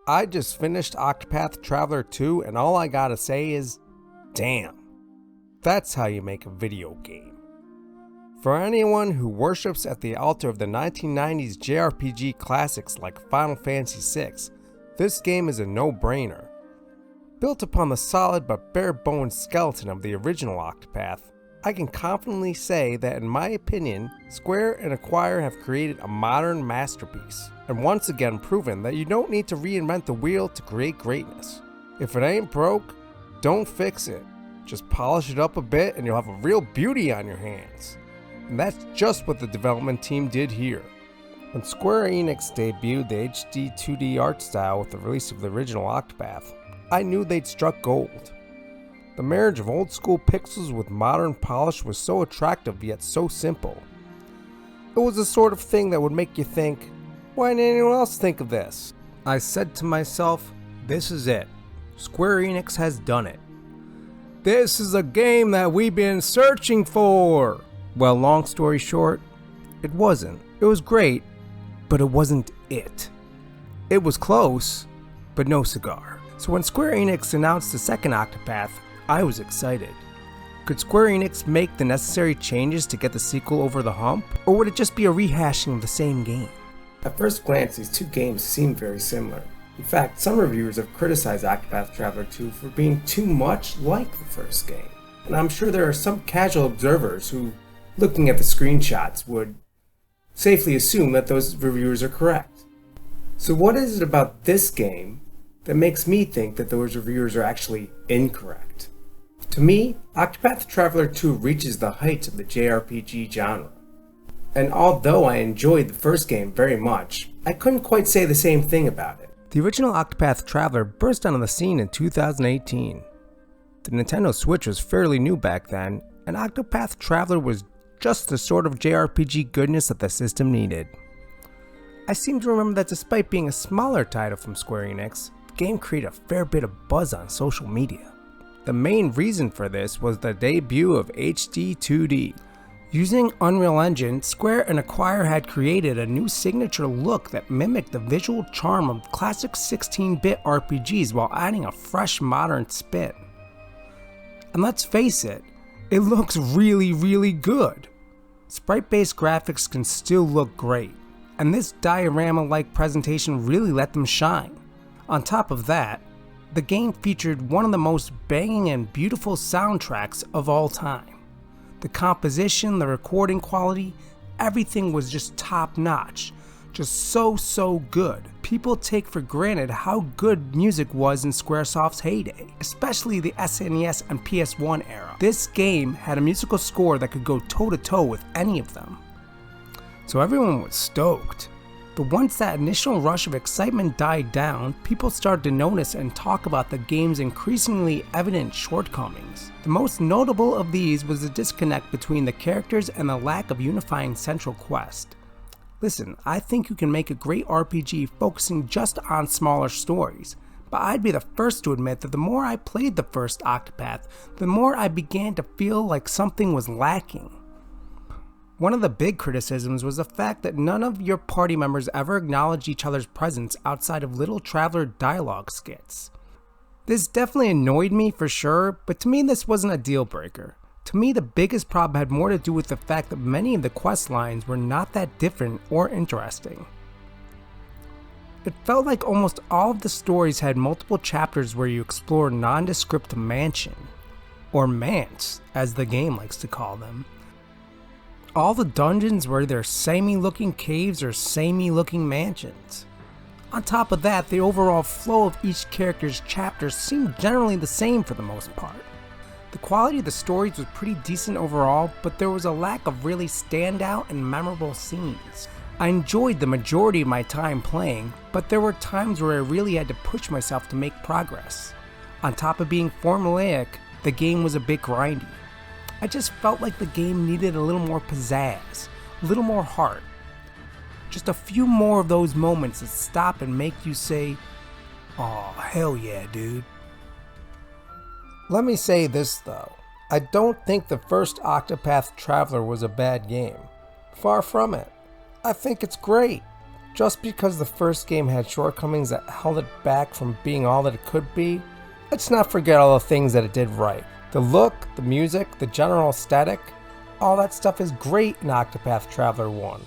I just finished Octopath Traveler 2 and all I gotta say is, damn. That's how you make a video game. For anyone who worships at the altar of the 1990s JRPG classics like Final Fantasy VI, this game is a no-brainer. Built upon the solid but bare-bones skeleton of the original Octopath, I can confidently say that in my opinion, Square and Acquire have created a modern masterpiece, and once again proven that you don't need to reinvent the wheel to create greatness. If it ain't broke, don't fix it. Just polish it up a bit and you'll have a real beauty on your hands. And that's just what the development team did here. When Square Enix debuted the HD 2D art style with the release of the original Octopath, I knew they'd struck gold. The marriage of old school pixels with modern polish was so attractive yet so simple. It was the sort of thing that would make you think, why didn't anyone else think of this? I said to myself, this is it. Square Enix has done it. This is a game that we've been searching for! Well, long story short, it wasn't. It was great, but it wasn't it. It was close, but no cigar. So when Square Enix announced the second Octopath, I was excited. Could Square Enix make the necessary changes to get the sequel over the hump, or would it just be a rehashing of the same game? At first glance, these two games seem very similar. In fact, some reviewers have criticized Octopath Traveler 2 for being too much like the first game. And I'm sure there are some casual observers who, looking at the screenshots, would safely assume that those reviewers are correct. So what is it about this game that makes me think that those reviewers are actually incorrect? To me, Octopath Traveler 2 reaches the heights of the JRPG genre. And although I enjoyed the first game very much, I couldn't quite say the same thing about it. The original Octopath Traveler burst onto the scene in 2018. The Nintendo Switch was fairly new back then, and Octopath Traveler was just the sort of JRPG goodness that the system needed. I seem to remember that despite being a smaller title from Square Enix, the game created a fair bit of buzz on social media. The main reason for this was the debut of HD 2D. Using Unreal Engine, Square and Acquire had created a new signature look that mimicked the visual charm of classic 16-bit RPGs while adding a fresh modern spin. And let's face it, it looks really good. Sprite-based graphics can still look great, and this diorama-like presentation really let them shine. On top of that, the game featured one of the most banging and beautiful soundtracks of all time. The composition, the recording quality, everything was just top notch. Just so good. People take for granted how good music was in Squaresoft's heyday, especially the SNES and PS1 era. This game had a musical score that could go toe to toe with any of them. So everyone was stoked. But once that initial rush of excitement died down, people started to notice and talk about the game's increasingly evident shortcomings. The most notable of these was the disconnect between the characters and the lack of unifying central quest. Listen, I think you can make a great RPG focusing just on smaller stories, but I'd be the first to admit that the more I played the first Octopath, the more I began to feel like something was lacking. One of the big criticisms was the fact that none of your party members ever acknowledged each other's presence outside of little traveler dialogue skits. This definitely annoyed me for sure, but to me this wasn't a deal breaker. To me the biggest problem had more to do with the fact that many of the quest lines were not that different or interesting. It felt like almost all of the stories had multiple chapters where you explore a nondescript mansion, or manse as the game likes to call them. All the dungeons were either samey looking caves or samey looking mansions. On top of that, the overall flow of each character's chapters seemed generally the same for the most part. The quality of the stories was pretty decent overall, but there was a lack of really standout and memorable scenes. I enjoyed the majority of my time playing, but there were times where I really had to push myself to make progress. On top of being formulaic, the game was a bit grindy. I just felt like the game needed a little more pizzazz, a little more heart. Just a few more of those moments that stop and make you say, "Aw, hell yeah, dude." Let me say this though, I don't think the first Octopath Traveler was a bad game. Far from it. I think it's great. Just because the first game had shortcomings that held it back from being all that it could be, let's not forget all the things that it did right. The look, the music, the general aesthetic, all that stuff is great in Octopath Traveler 1.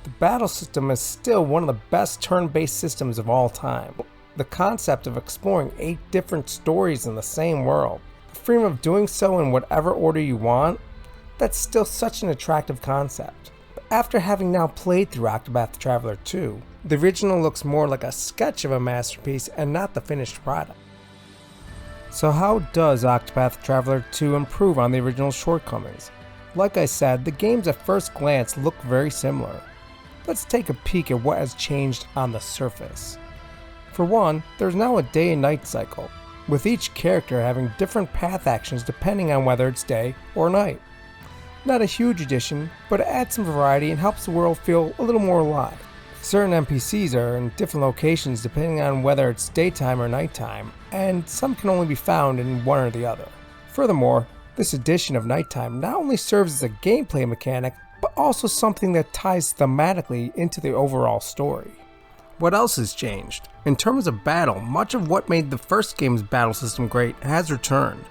The battle system is still one of the best turn-based systems of all time. The concept of exploring 8 different stories in the same world, the freedom of doing so in whatever order you want, that's still such an attractive concept. But after having now played through Octopath Traveler 2, the original looks more like a sketch of a masterpiece and not the finished product. So how does Octopath Traveler 2 improve on the original's shortcomings? Like I said, the games at first glance look very similar. Let's take a peek at what has changed on the surface. For one, there's now a day and night cycle, with each character having different path actions depending on whether it's day or night. Not a huge addition, but it adds some variety and helps the world feel a little more alive. Certain NPCs are in different locations depending on whether it's daytime or nighttime, and some can only be found in one or the other. Furthermore, this addition of nighttime not only serves as a gameplay mechanic, but also something that ties thematically into the overall story. What else has changed? In terms of battle, much of what made the first game's battle system great has returned.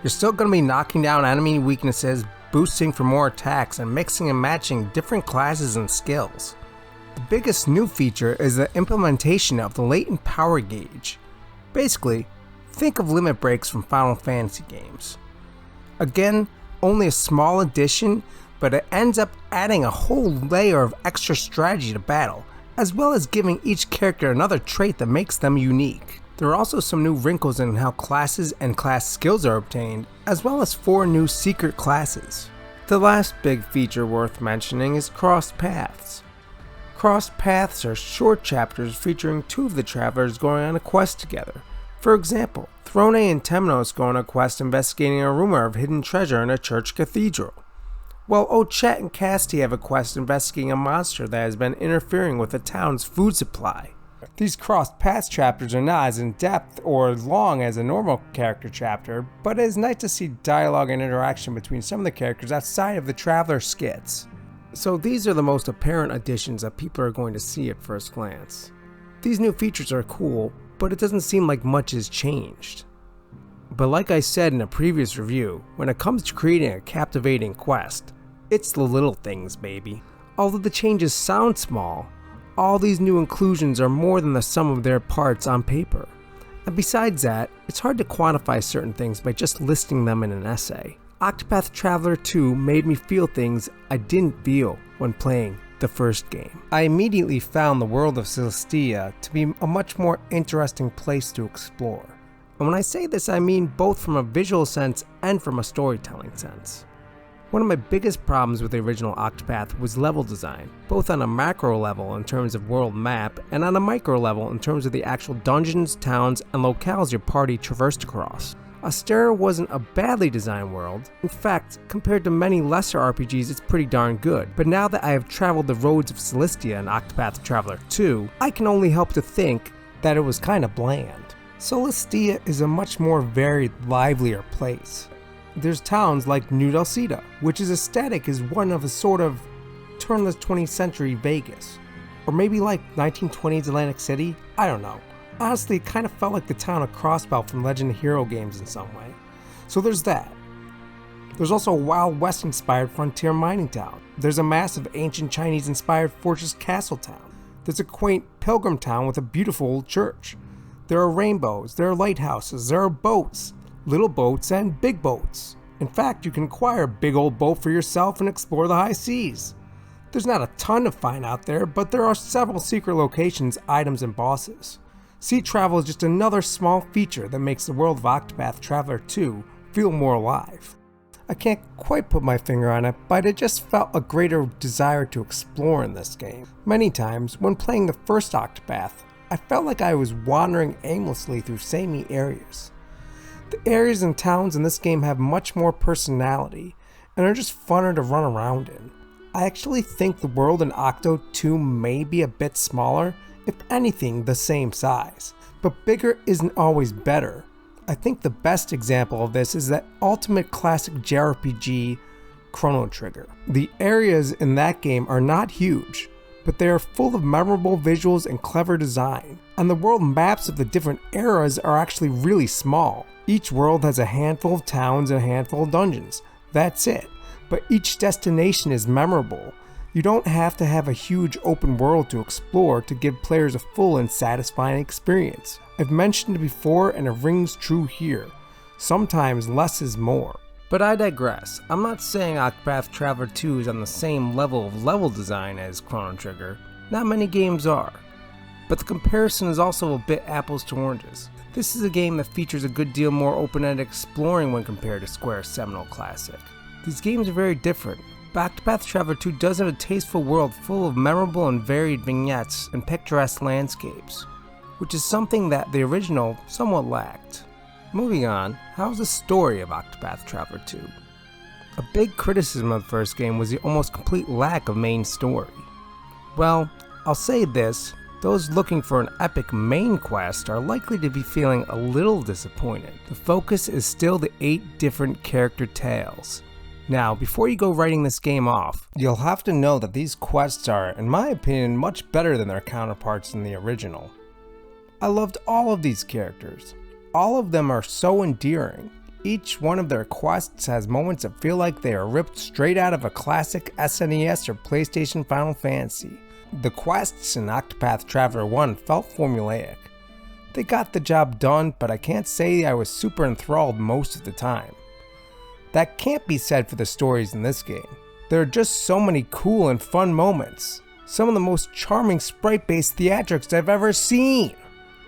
You're still going to be knocking down enemy weaknesses, boosting for more attacks, and mixing and matching different classes and skills. The biggest new feature is the implementation of the latent power gauge. Basically, think of limit breaks from Final Fantasy games. Again, only a small addition, but it ends up adding a whole layer of extra strategy to battle, as well as giving each character another trait that makes them unique. There are also some new wrinkles in how classes and class skills are obtained, as well as 4 new secret classes. The last big feature worth mentioning is crossed paths. Crossed paths are short chapters featuring 2 of the travelers going on a quest together. For example, Throne and Temnos go on a quest investigating a rumor of hidden treasure in a church cathedral, while Ochette and Casti have a quest investigating a monster that has been interfering with the town's food supply. These crossed paths chapters are not as in-depth or long as a normal character chapter, but it is nice to see dialogue and interaction between some of the characters outside of the traveler skits. So these are the most apparent additions that people are going to see at first glance. These new features are cool, but it doesn't seem like much has changed. But like I said in a previous review, when it comes to creating a captivating quest, it's the little things, baby. Although the changes sound small, all these new inclusions are more than the sum of their parts on paper. And besides that, it's hard to quantify certain things by just listing them in an essay. Octopath Traveler 2 made me feel things I didn't feel when playing the first game. I immediately found the world of Celestia to be a much more interesting place to explore. And when I say this, I mean both from a visual sense and from a storytelling sense. One of my biggest problems with the original Octopath was level design, both on a macro level in terms of world map, and on a micro level in terms of the actual dungeons, towns, and locales your party traversed across. Astera wasn't a badly designed world. In fact, compared to many lesser RPGs, it's pretty darn good. But now that I have traveled the roads of Celestia in Octopath Traveler 2, I can only help to think that it was kinda bland. Celestia is a much more varied, livelier place. There's towns like New Dulceta, which is aesthetic as one of a sort of turn of the 20th century Vegas. Or maybe like 1920s Atlantic City, I don't know. Honestly, it kind of felt like the town of Crossbell from Legend of Hero games in some way. So there's that. There's also a Wild West inspired frontier mining town. There's a massive ancient Chinese inspired fortress castle town. There's a quaint pilgrim town with a beautiful old church. There are rainbows, there are lighthouses, there are boats, little boats and big boats. In fact, you can acquire a big old boat for yourself and explore the high seas. There's not a ton to find out there, but there are several secret locations, items, and bosses. Sea travel is just another small feature that makes the world of Octopath Traveler 2 feel more alive. I can't quite put my finger on it, but I just felt a greater desire to explore in this game. Many times, when playing the first Octopath, I felt like I was wandering aimlessly through samey areas. The areas and towns in this game have much more personality, and are just funner to run around in. I actually think the world in Octo 2 may be a bit smaller, if anything the same size, but bigger isn't always better. I think the best example of this is that ultimate classic JRPG, Chrono Trigger. The areas in that game are not huge, but they are full of memorable visuals and clever design. And the world maps of the different eras are actually really small. Each world has a handful of towns and a handful of dungeons. That's it. But each destination is memorable. You don't have to have a huge open world to explore to give players a full and satisfying experience. I've mentioned it before and it rings true here. Sometimes less is more. But I digress. I'm not saying Octopath Traveler 2 is on the same level of level design as Chrono Trigger. Not many games are. But the comparison is also a bit apples to oranges. This is a game that features a good deal more open-ended exploring when compared to Square's seminal classic. These games are very different. Octopath Traveler 2 does have a tasteful world full of memorable and varied vignettes and picturesque landscapes, which is something that the original somewhat lacked. Moving on, how's the story of Octopath Traveler 2? A big criticism of the first game was the almost complete lack of main story. Well, I'll say this, those looking for an epic main quest are likely to be feeling a little disappointed. The focus is still the 8 different character tales. Now, before you go writing this game off, you'll have to know that these quests are, in my opinion, much better than their counterparts in the original. I loved all of these characters. All of them are so endearing. Each one of their quests has moments that feel like they are ripped straight out of a classic SNES or PlayStation Final Fantasy. The quests in Octopath Traveler 1 felt formulaic. They got the job done, but I can't say I was super enthralled most of the time. That can't be said for the stories in this game. There are just so many cool and fun moments. Some of the most charming sprite-based theatrics I've ever seen.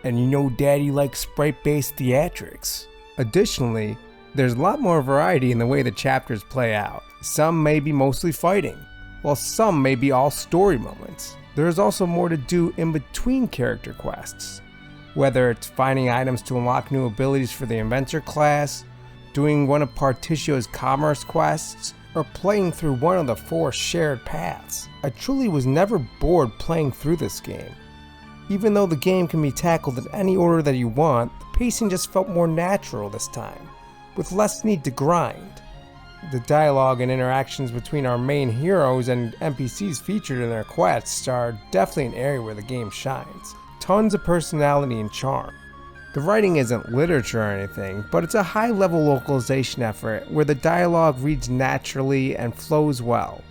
And you know Daddy likes sprite-based theatrics. Additionally, there's a lot more variety in the way the chapters play out. Some may be mostly fighting, while some may be all story moments. There is also more to do in between character quests. Whether it's finding items to unlock new abilities for the Inventor class, doing one of Particio's commerce quests, or playing through one of the 4 shared paths. I truly was never bored playing through this game. Even though the game can be tackled in any order that you want, the pacing just felt more natural this time, with less need to grind. The dialogue and interactions between our main heroes and NPCs featured in their quests are definitely an area where the game shines. Tons of personality and charm. The writing isn't literature or anything, but it's a high-level localization effort where the dialogue reads naturally and flows well.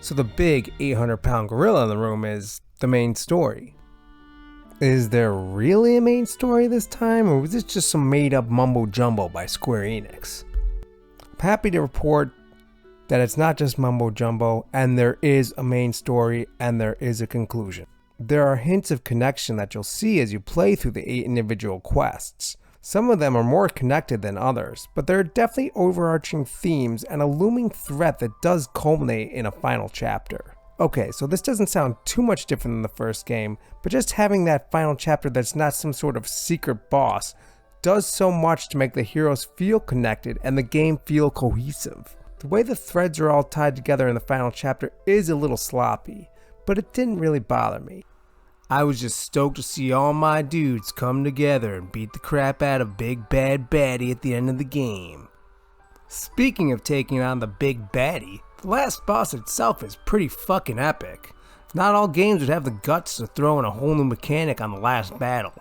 So the big 800-pound gorilla in the room is the main story. Is there really a main story this time, or was this just some made-up mumbo-jumbo by Square Enix? I'm happy to report that it's not just mumbo-jumbo, and there is a main story, and there is a conclusion. There are hints of connection that you'll see as you play through the 8 individual quests. Some of them are more connected than others, but there are definitely overarching themes and a looming threat that does culminate in a final chapter. Okay, so this doesn't sound too much different than the first game, but just having that final chapter that's not some sort of secret boss does so much to make the heroes feel connected and the game feel cohesive. The way the threads are all tied together in the final chapter is a little sloppy, but it didn't really bother me. I was just stoked to see all my dudes come together and beat the crap out of Big Bad Baddie at the end of the game. Speaking of taking on the Big Baddie, the last boss itself is pretty fucking epic. Not all games would have the guts to throw in a whole new mechanic on the last battle,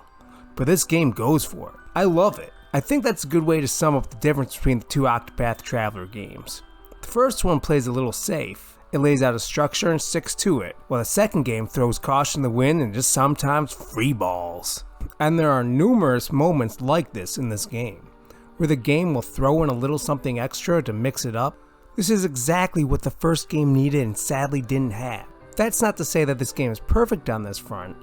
but this game goes for it. I love it. I think that's a good way to sum up the difference between the 2 Octopath Traveler games. The first one plays a little safe. It lays out a structure and sticks to it, while the second game throws caution to the wind and just sometimes free balls. And there are numerous moments like this in this game, where the game will throw in a little something extra to mix it up. This is exactly what the first game needed and sadly didn't have. That's not to say that this game is perfect on this front.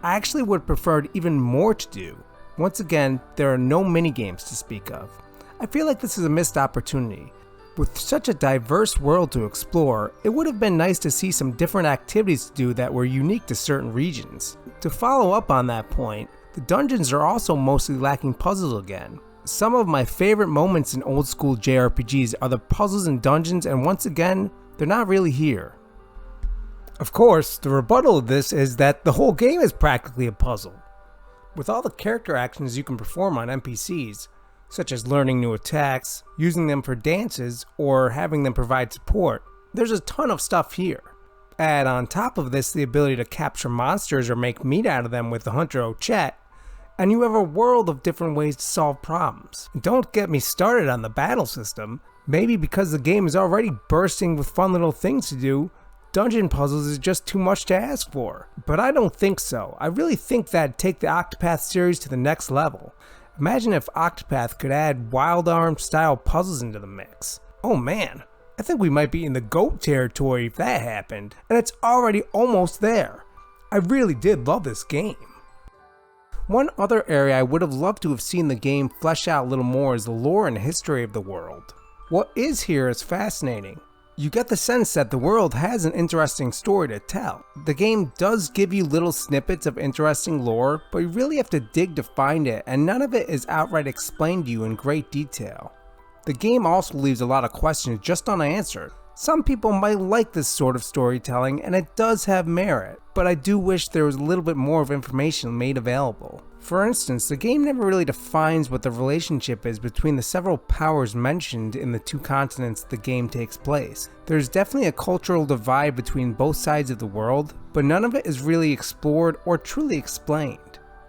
I actually would have preferred even more to do. Once again, there are no minigames to speak of. I feel like this is a missed opportunity. With such a diverse world to explore, it would have been nice to see some different activities to do that were unique to certain regions. To follow up on that point, the dungeons are also mostly lacking puzzles again. Some of my favorite moments in old school JRPGs are the puzzles and dungeons, and once again, they're not really here. Of course, the rebuttal of this is that the whole game is practically a puzzle. With all the character actions you can perform on NPCs, such as learning new attacks, using them for dances, or having them provide support, there's a ton of stuff here. Add on top of this the ability to capture monsters or make meat out of them with the Hunter Ochette, and you have a world of different ways to solve problems. Don't get me started on the battle system. Maybe because the game is already bursting with fun little things to do, dungeon puzzles is just too much to ask for. But I don't think so. I really think that'd take the Octopath series to the next level. Imagine if Octopath could add Wild Arms style puzzles into the mix. Oh man, I think we might be in the GOAT territory if that happened, and it's already almost there. I really did love this game. One other area I would have loved to have seen the game flesh out a little more is the lore and history of the world. What is here is fascinating. You get the sense that the world has an interesting story to tell. The game does give you little snippets of interesting lore, but you really have to dig to find it, and none of it is outright explained to you in great detail. The game also leaves a lot of questions just unanswered. Some people might like this sort of storytelling, and it does have merit, but I do wish there was a little bit more of information made available. For instance, the game never really defines what the relationship is between the several powers mentioned in the two continents the game takes place. There's definitely a cultural divide between both sides of the world, but none of it is really explored or truly explained.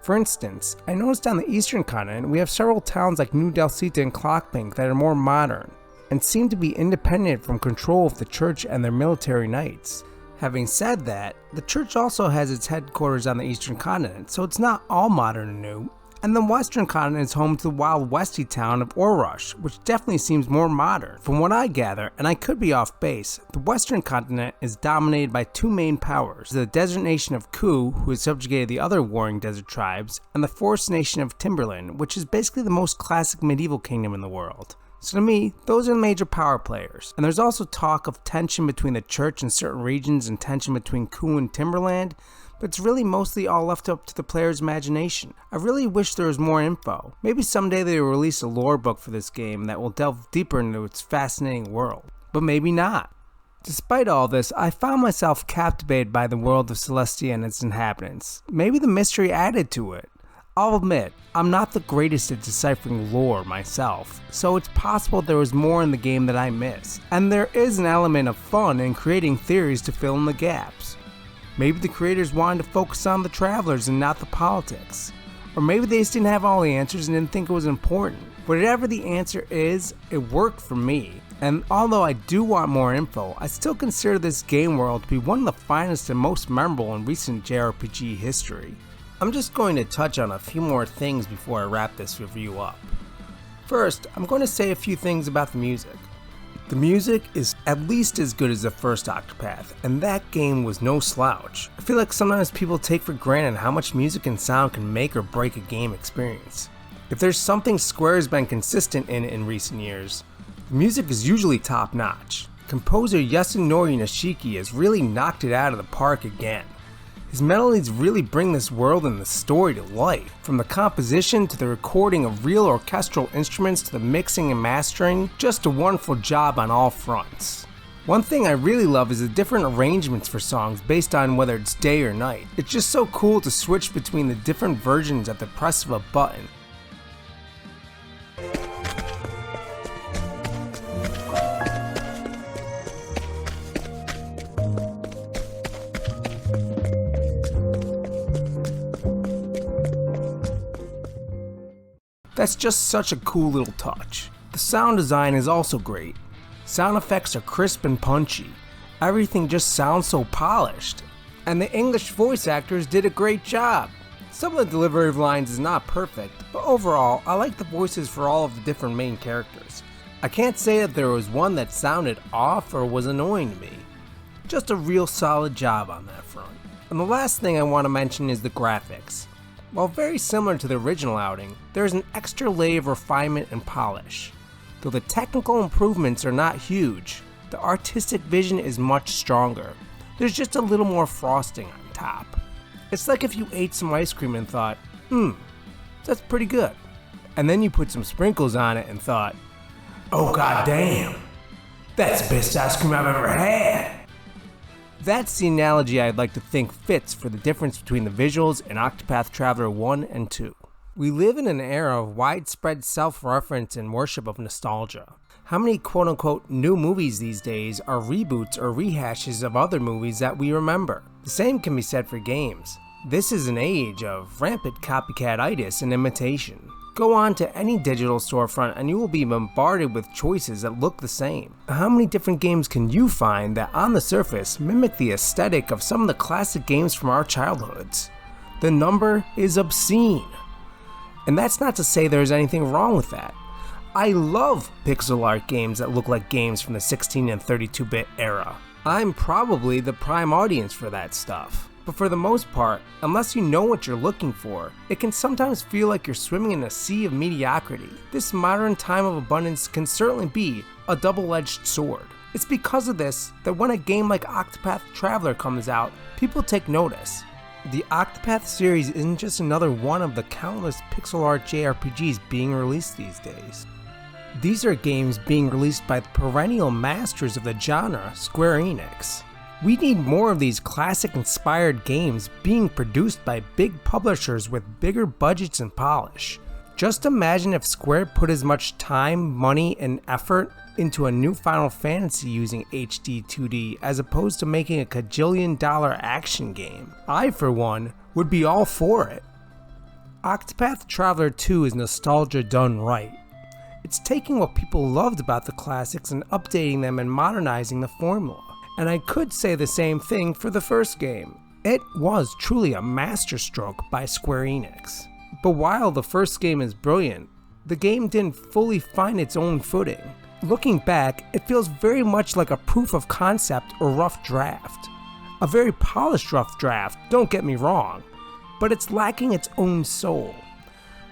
For instance, I noticed on the eastern continent we have several towns like New Delcita and Clockbank that are more modern, and seem to be independent from control of the church and their military knights. Having said that, the church also has its headquarters on the eastern continent, so it's not all modern and new, and the western continent is home to the wild westy town of Orush, which definitely seems more modern. From what I gather, and I could be off base, the western continent is dominated by two main powers, the desert nation of Ku, who has subjugated the other warring desert tribes, and the forest nation of Timberland, which is basically the most classic medieval kingdom in the world. So to me, those are the major power players. And there's also talk of tension between the church in certain regions and tension between Ku and Timberland, but it's really mostly all left up to the player's imagination. I really wish there was more info. Maybe someday they will release a lore book for this game that will delve deeper into its fascinating world. But maybe not. Despite all this, I found myself captivated by the world of Celestia and its inhabitants. Maybe the mystery added to it. I'll admit, I'm not the greatest at deciphering lore myself, so it's possible there was more in the game that I missed. And there is an element of fun in creating theories to fill in the gaps. Maybe the creators wanted to focus on the travelers and not the politics. Or maybe they just didn't have all the answers and didn't think it was important. Whatever the answer is, it worked for me. And although I do want more info, I still consider this game world to be one of the finest and most memorable in recent JRPG history. I'm just going to touch on a few more things before I wrap this review up. First, I'm going to say a few things about the music. The music is at least as good as the first Octopath, and that game was no slouch. I feel like sometimes people take for granted how much music and sound can make or break a game experience. If there's something Square has been consistent in recent years, the music is usually top notch. Composer Yasunori Nishiki has really knocked it out of the park again. His melodies really bring this world and the story to life. From the composition to the recording of real orchestral instruments to the mixing and mastering, just a wonderful job on all fronts. One thing I really love is the different arrangements for songs based on whether it's day or night. It's just so cool to switch between the different versions at the press of a button. That's just such a cool little touch. The sound design is also great. Sound effects are crisp and punchy. Everything just sounds so polished. And the English voice actors did a great job. Some of the delivery of lines is not perfect, but overall, I like the voices for all of the different main characters. I can't say that there was one that sounded off or was annoying to me. Just a real solid job on that front. And the last thing I want to mention is the graphics. While very similar to the original outing, there is an extra layer of refinement and polish. Though the technical improvements are not huge, the artistic vision is much stronger. There's just a little more frosting on top. It's like if you ate some ice cream and thought, that's pretty good. And then you put some sprinkles on it and thought, oh god damn, that's the best ice cream I've ever had. That's the analogy I'd like to think fits for the difference between the visuals in Octopath Traveler 1 and 2. We live in an era of widespread self-reference and worship of nostalgia. How many quote-unquote new movies these days are reboots or rehashes of other movies that we remember? The same can be said for games. This is an age of rampant copycat-itis and imitation. Go on to any digital storefront and you will be bombarded with choices that look the same. How many different games can you find that on the surface mimic the aesthetic of some of the classic games from our childhoods? The number is obscene. And that's not to say there's anything wrong with that. I love pixel art games that look like games from the 16 and 32-bit era. I'm probably the prime audience for that stuff. But for the most part, unless you know what you're looking for, it can sometimes feel like you're swimming in a sea of mediocrity. This modern time of abundance can certainly be a double-edged sword. It's because of this that when a game like Octopath Traveler comes out, people take notice. The Octopath series isn't just another one of the countless pixel art JRPGs being released these days. These are games being released by the perennial masters of the genre, Square Enix. We need more of these classic-inspired games being produced by big publishers with bigger budgets and polish. Just imagine if Square put as much time, money, and effort into a new Final Fantasy using HD 2D as opposed to making a $1,000,000,000 action game. I, for one, would be all for it. Octopath Traveler 2 is nostalgia done right. It's taking what people loved about the classics and updating them and modernizing the formula. And I could say the same thing for the first game. It was truly a masterstroke by Square Enix. But while the first game is brilliant, the game didn't fully find its own footing. Looking back, it feels very much like a proof of concept or rough draft. A very polished rough draft, don't get me wrong, but it's lacking its own soul.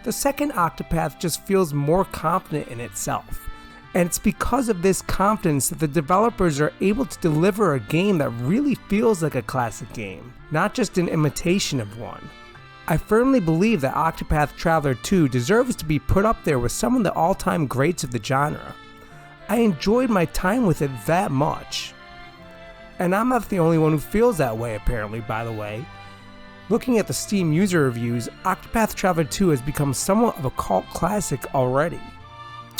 The second Octopath just feels more confident in itself, and it's because of this confidence that the developers are able to deliver a game that really feels like a classic game, not just an imitation of one. I firmly believe that Octopath Traveler 2 deserves to be put up there with some of the all-time greats of the genre. I enjoyed my time with it that much. And I'm not the only one who feels that way apparently, by the way. Looking at the Steam user reviews, Octopath Traveler 2 has become somewhat of a cult classic already.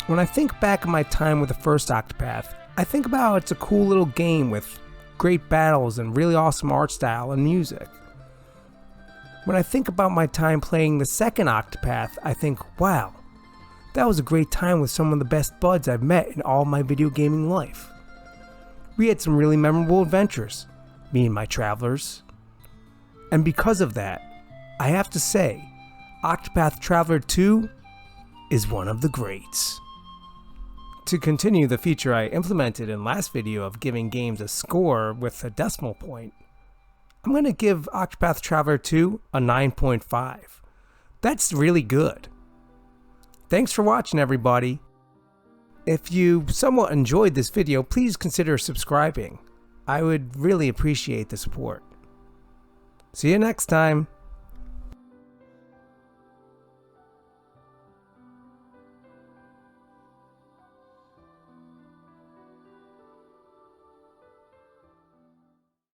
When I think back on my time with the first Octopath, I think about how it's a cool little game with great battles and really awesome art style and music. When I think about my time playing the second Octopath, I think, wow, that was a great time with some of the best buds I've met in all my video gaming life. We had some really memorable adventures, me and my travelers. And because of that, I have to say, Octopath Traveler 2 is one of the greats. To continue the feature I implemented in last video of giving games a score with a decimal point, I'm going to give Octopath Traveler 2 a 9.5. That's really good. Thanks for watching, everybody. If you somewhat enjoyed this video, please consider subscribing. I would really appreciate the support. See you next time.